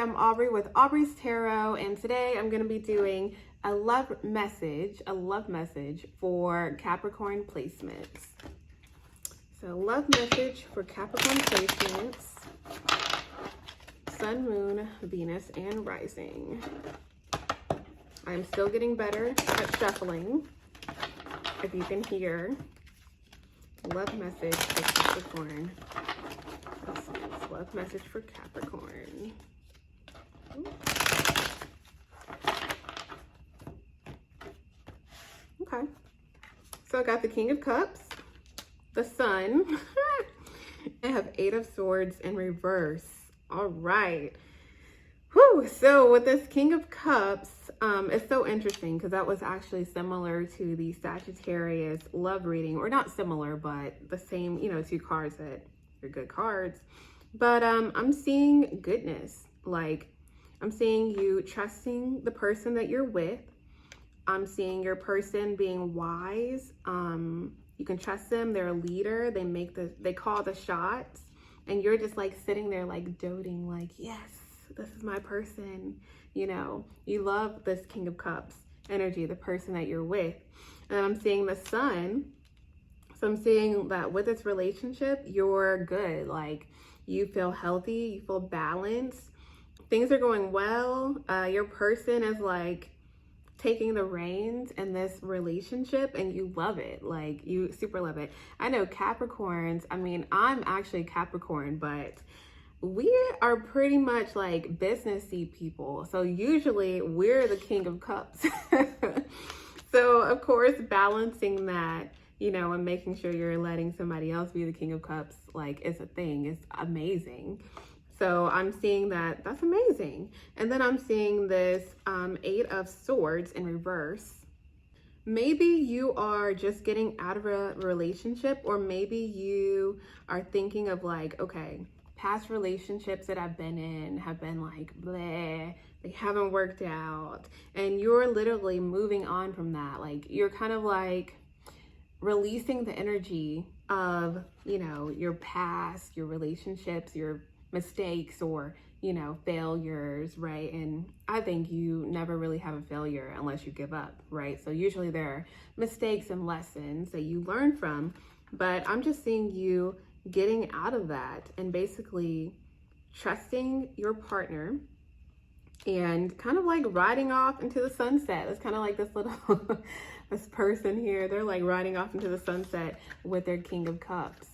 I'm Aubrey with Aubrey's Tarot, and today I'm going to be doing a love message for Capricorn placements. So love message for Capricorn placements, Sun, Moon, Venus, and Rising. I'm still getting better at shuffling, if you can hear. Love message for Capricorn. Love message for Capricorn. Okay. So I got the King of Cups, the Sun. I have Eight of Swords in reverse. All right. Whew. So with this King of Cups, it's so interesting because that was actually similar to the Sagittarius love reading, or not similar, but the same, two cards that are good cards. But I'm seeing goodness. Like, I'm seeing you trusting the person that you're with. I'm seeing your person being wise. You can trust them. They're a leader. They call the shots. And you're just like sitting there like doting, like, yes, this is my person. You love this King of Cups energy, the person that you're with. And I'm seeing the Sun. So I'm seeing that with this relationship, you're good. Like, you feel healthy, you feel balanced, things are going well. Your person is like taking the reins in this relationship and you love it. Like, you super love it. I know Capricorns, I'm actually Capricorn, but we are pretty much like businessy people. So usually we're the King of Cups. So of course, balancing that, and making sure you're letting somebody else be the King of Cups, like, it's a thing. It's amazing. So I'm seeing that. That's amazing. And then I'm seeing this Eight of Swords in reverse. Maybe you are just getting out of a relationship, or maybe you are thinking of like, okay, past relationships that I've been in have been like, bleh, they haven't worked out. And you're literally moving on from that. Like, you're kind of like releasing the energy of, your past, your relationships, your mistakes, or, failures, right? And I think you never really have a failure unless you give up, right? So usually there are mistakes and lessons that you learn from, but I'm just seeing you getting out of that and basically trusting your partner and kind of like riding off into the sunset. It's kind of like this little this person here, they're like riding off into the sunset with their King of Cups.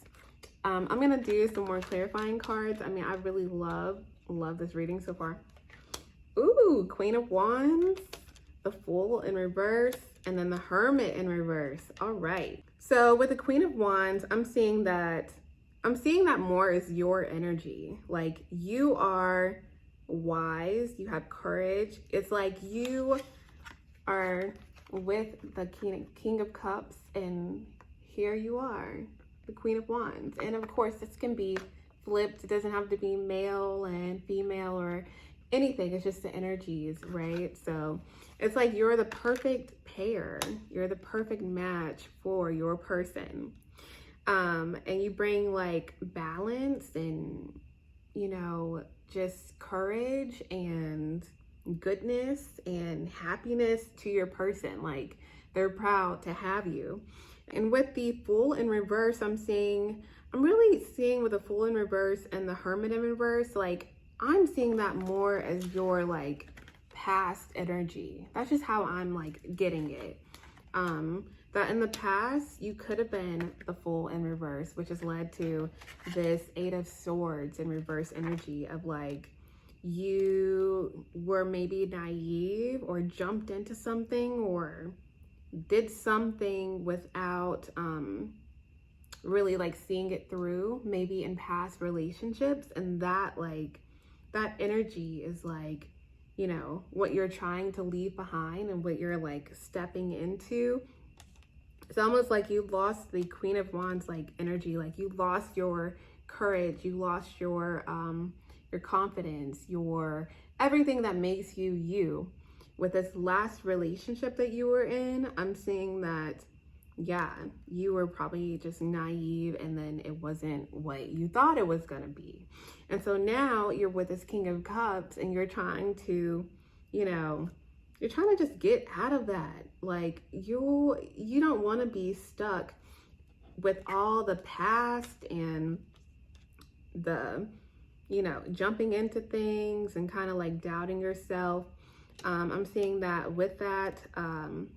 I'm gonna do some more clarifying cards. I really love this reading so far. Ooh, Queen of Wands, the Fool in reverse, and then the Hermit in reverse. All right. So with the Queen of Wands, I'm seeing that more as your energy. Like, you are wise, you have courage. It's like you are with the King of Cups, and here you are, the Queen of Wands. And of course, this can be flipped. It doesn't have to be male and female or anything. It's just the energies, right? So it's like you're the perfect pair. You're the perfect match for your person. And you bring like balance and, just courage and goodness and happiness to your person. Like, they're proud to have you. And with the Fool in reverse, I'm really seeing with the Fool in reverse and the Hermit in reverse, like, I'm seeing that more as your like past energy. That's just how I'm like getting it. That in the past, you could have been the Fool in reverse, which has led to this Eight of Swords in reverse energy of like, you were maybe naive or jumped into something or did something without really like seeing it through, maybe in past relationships. And that energy is like, what you're trying to leave behind and what you're like stepping into. It's almost like you lost the Queen of Wands like energy. Like, you lost your courage, you lost your confidence, your everything that makes you you. With this last relationship that you were in, I'm seeing that yeah, you were probably just naive and then it wasn't what you thought it was going to be. And so now you're with this King of Cups and you're trying to, you know, you're trying to just get out of that. Like you don't want to be stuck with all the past and the, you know, jumping into things and kind of like doubting yourself. I'm seeing that with that,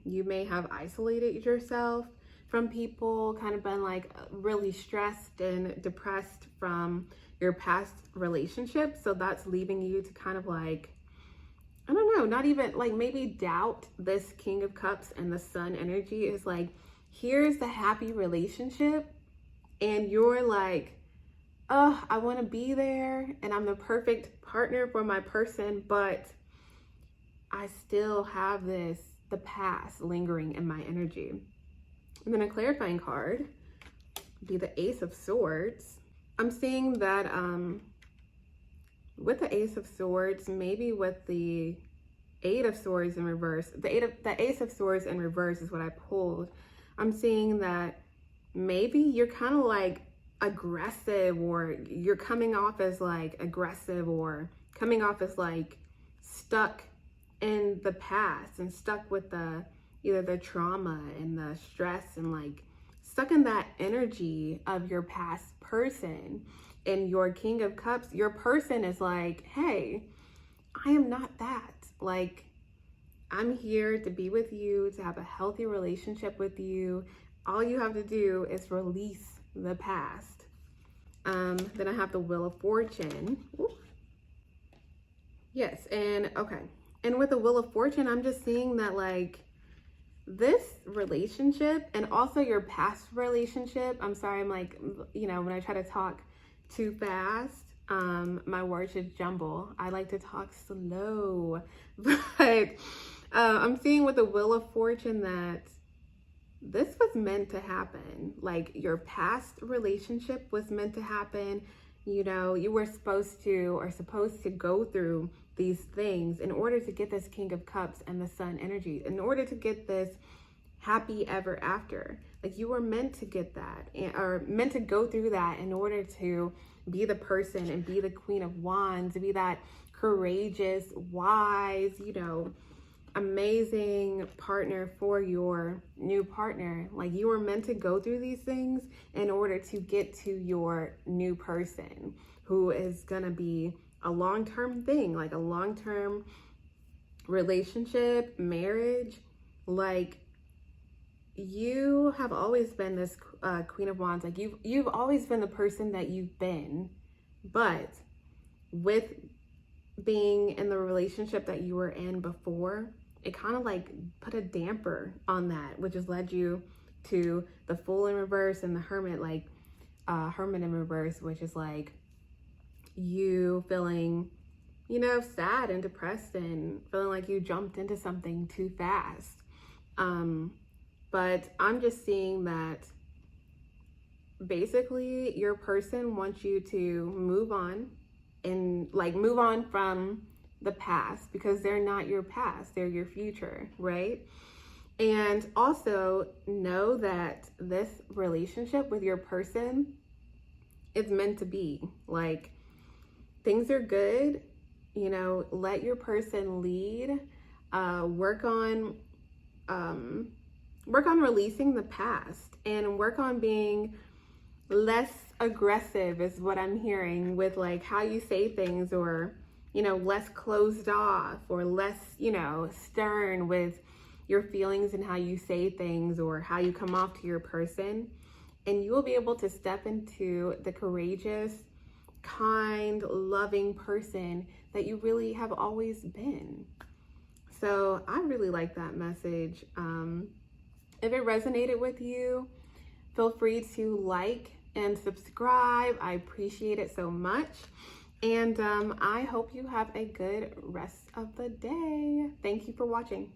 you may have isolated yourself from people, kind of been like really stressed and depressed from your past relationships. So that's leaving you to kind of like, I don't know, not even like maybe doubt this King of Cups and the Sun energy is like, here's the happy relationship. And you're like, oh, I want to be there and I'm the perfect partner for my person, but I still have the past lingering in my energy. And then a clarifying card would be the Ace of Swords. I'm seeing that with the Ace of Swords, maybe with the Eight of Swords in reverse, the Ace of Swords in reverse is what I pulled. I'm seeing that maybe you're kind of like aggressive, or you're coming off as like aggressive, or coming off as like stuck in the past and stuck with either the trauma and the stress and like stuck in that energy of your past person. And your King of Cups, your person is like, hey, I am not that. Like, I'm here to be with you, to have a healthy relationship with you. All you have to do is release the past. Then I have the Wheel of Fortune. Ooh. Yes, and okay. And with the Wheel of Fortune, I'm just seeing that like this relationship and also your past relationship. I'm sorry, I'm like, you know, when I try to talk too fast, my words just jumble. I like to talk slow, but I'm seeing with the Wheel of Fortune that this was meant to happen. Like your past relationship was meant to happen. You know, you were supposed to go through these things in order to get this King of Cups and the Sun energy, in order to get this happy ever after. Like you were meant to get that, or meant to go through that in order to be the person and be the Queen of Wands, to be that courageous, wise, you know, amazing partner for your new partner. Like you were meant to go through these things in order to get to your new person, who is gonna be a long-term thing, like a long-term relationship, marriage. Like you have always been this Queen of Wands. Like you've always been the person that you've been, but with being in the relationship that you were in before, it kind of like put a damper on that, which has led you to the Fool in reverse and the Hermit, like Hermit in reverse, which is like you feeling, you know, sad and depressed and feeling like you jumped into something too fast. But I'm just seeing that basically your person wants you to move on and like move on from the past, because they're not your past, they're your future, right? And also know that this relationship with your person is meant to be. Like things are good, you know, let your person lead. Work on releasing the past and work on being less aggressive is what I'm hearing with like how you say things, or, you know, less closed off, or less, you know, stern with your feelings and how you say things or how you come off to your person. And you will be able to step into the courageous, kind, loving person that you really have always been. So I really like that message. If it resonated with you, feel free to like and subscribe. I appreciate it so much. And I hope you have a good rest of the day. Thank you for watching.